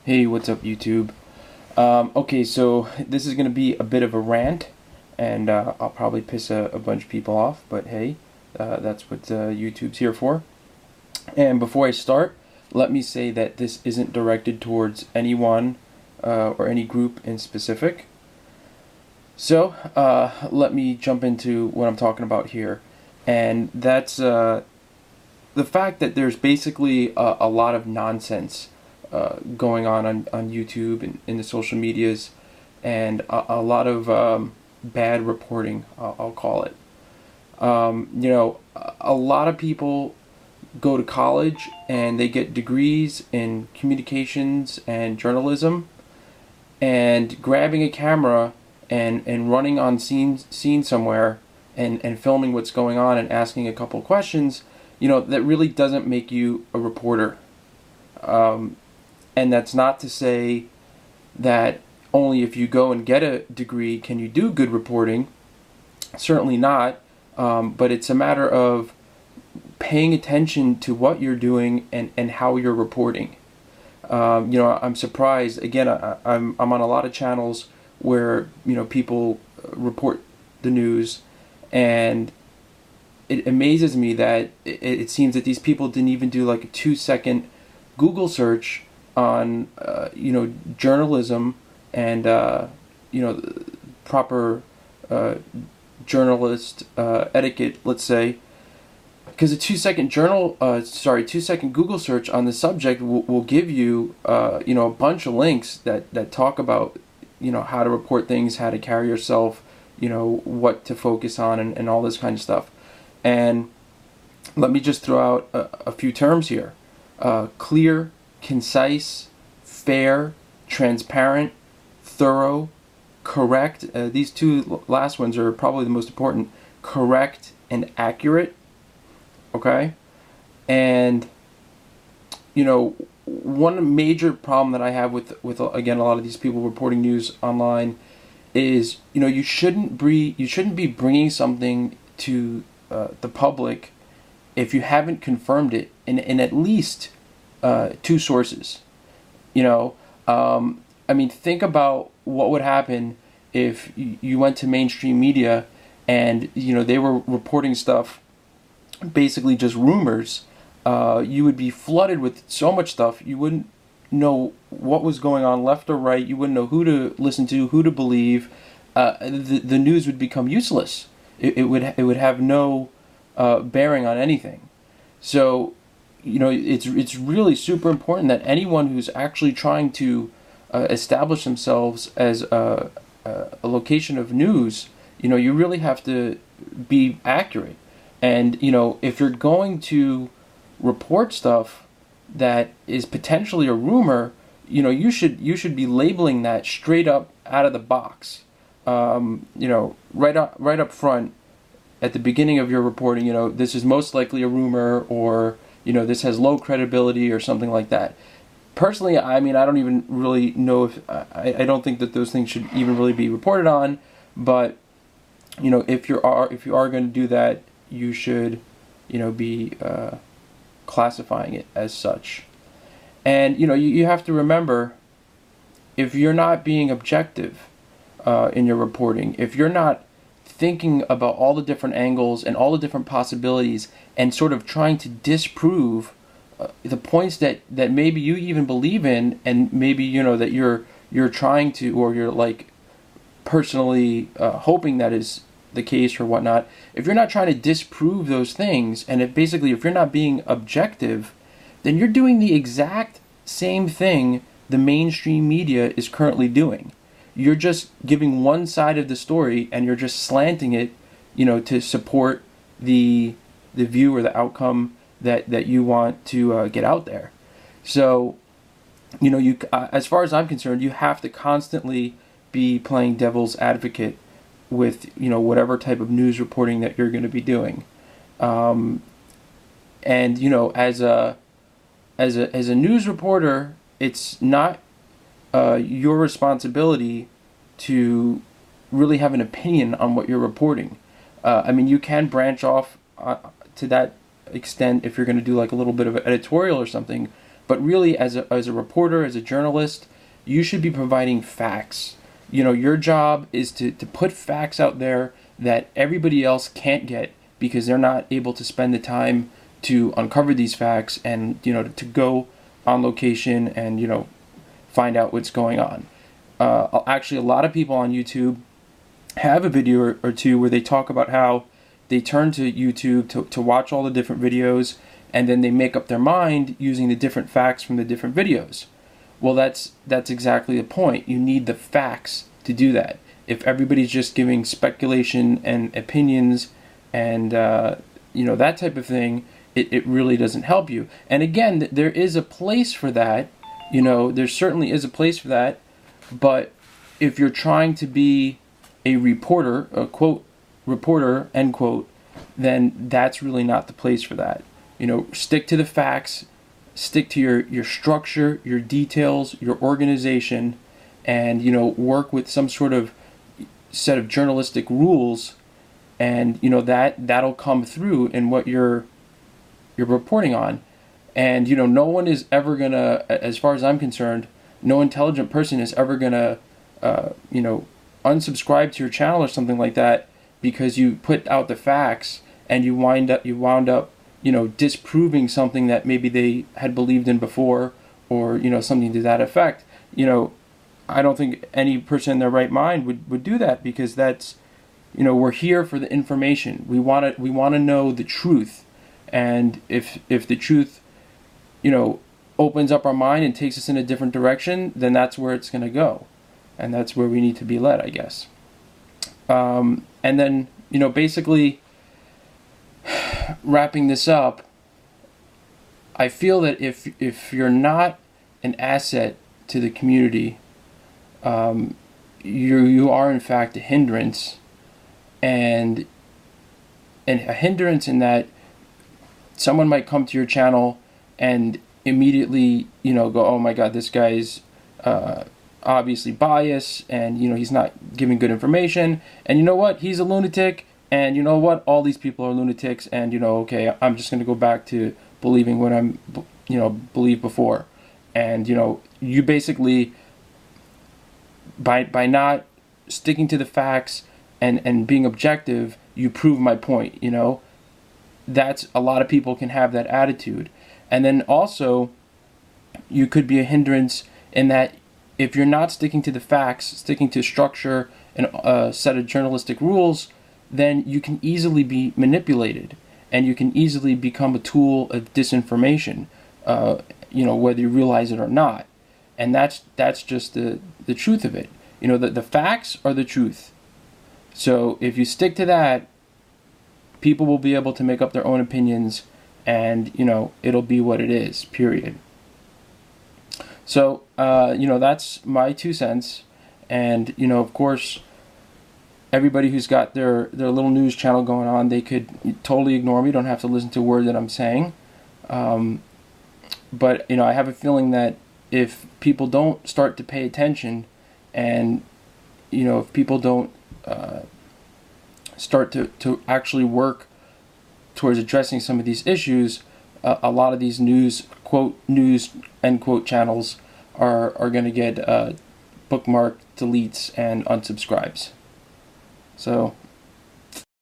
Hey, what's up, YouTube? Okay, so this is going to be a bit of a rant, and I'll probably piss a bunch of people off, but hey, that's what YouTube's here for. And before I start, let me say that this isn't directed towards anyone or any group in specific. So, let me jump into what I'm talking about here, and that's the fact that there's basically a lot of nonsense going on YouTube and in the social medias, and a lot of bad reporting, I'll call it. A lot of people go to college and they get degrees in communications and journalism, and grabbing a camera and running on scene somewhere and filming what's going on and asking a couple questions, that really doesn't make you a reporter. And that's not to say that only if you go and get a degree can you do good reporting. Certainly not. But it's a matter of paying attention to what you're doing and how you're reporting. I'm surprised. Again, I'm on a lot of channels where people report the news, and it amazes me that it seems that these people didn't even do like a 2-second Google search on journalism and proper journalist etiquette, let's say, because a 2-second Google search on the subject will give you a bunch of links that talk about how to report things, how to carry yourself, what to focus on, and all this kind of stuff. And let me just throw out a few terms here: clear, concise, fair, transparent, thorough, correct. These two last ones are probably the most important. Correct and accurate. Okay? And one major problem that I have with again a lot of these people reporting news online is you shouldn't be bringing something to the public if you haven't confirmed it in at least 2 sources. Think about what would happen if you went to mainstream media and they were reporting stuff, basically just rumors. You would be flooded with so much stuff. You wouldn't know what was going on left or right. You wouldn't know who to listen to, who to believe. The news would become useless. It would have no bearing on anything. So it's really super important that anyone who's actually trying to establish themselves as a location of news, you really have to be accurate. And if you're going to report stuff that is potentially a rumor, you should be labeling that straight up out of the box. Right up front at the beginning of your reporting. This is most likely a rumor, or this has low credibility, or something like that. Personally, I don't even really know if I don't think that those things should even really be reported on. But if you are going to do that, you should be classifying it as such. And you have to remember, if you're not being objective in your reporting, if you're not thinking about all the different angles and all the different possibilities and sort of trying to disprove the points that maybe you even believe in, and maybe that you're trying to, or you're like personally hoping that is the case or whatnot. If you're not trying to disprove those things, and if you're not being objective, then you're doing the exact same thing the mainstream media is currently doing. You're just giving one side of the story, and you're just slanting it, to support the view or the outcome that you want to get out there. So, as far as I'm concerned, you have to constantly be playing devil's advocate with whatever type of news reporting that you're going to be doing. And as a news reporter, it's not your responsibility to really have an opinion on what you're reporting. You can branch off to that extent if you're going to do like a little bit of an editorial or something, But really, as a reporter, as a journalist, you should be providing facts. Your job is to put facts out there that everybody else can't get because they're not able to spend the time to uncover these facts and, to go on location and, find out what's going on. Actually, a lot of people on YouTube have a video or two where they talk about how they turn to YouTube to watch all the different videos, and then they make up their mind using the different facts from the different videos. Well, that's exactly the point. You need the facts to do that. If everybody's just giving speculation and opinions and that type of thing, it really doesn't help you. And again, there is a place for that. There certainly is a place for that. But if you're trying to be a reporter, a quote reporter, end quote, then that's really not the place for that. Stick to the facts, stick to your structure, your details, your organization, and work with some sort of set of journalistic rules, and that'll come through in what you're reporting on. And no one is ever gonna, as far as I'm concerned, no intelligent person is ever gonna unsubscribe to your channel or something like that because you put out the facts and you wound up disproving something that maybe they had believed in before, or something to that effect. I don't think any person in their right mind would do that, because that's we're here for the information. We want to know the truth, and if the truth opens up our mind and takes us in a different direction, then that's where it's going to go, and that's where we need to be led, I guess. And then basically wrapping this up, I feel that if you're not an asset to the community, you are in fact a hindrance, and a hindrance in that someone might come to your channel and immediately go, oh my god, this guy's obviously biased, and he's not giving good information, and you know what, he's a lunatic, and you know what, all these people are lunatics, and okay, I'm just going to go back to believing what I'm believed before. And you basically, by not sticking to the facts and being objective, you prove my point. That's, a lot of people can have that attitude. And then also, you could be a hindrance in that if you're not sticking to the facts, sticking to structure and a set of journalistic rules, then you can easily be manipulated, and you can easily become a tool of disinformation, whether you realize it or not. And that's just the truth of it. The facts are the truth. So if you stick to that, people will be able to make up their own opinions, and it'll be what it is, period. So that's my 2 cents. And of course, everybody who's got their little news channel going on, they could totally ignore me. Don't have to listen to a word that I'm saying. But I have a feeling that if people don't start to pay attention, and if people don't start to actually work towards addressing some of these issues, a lot of these news end quote channels are going to get bookmarked, deletes, and unsubscribes. So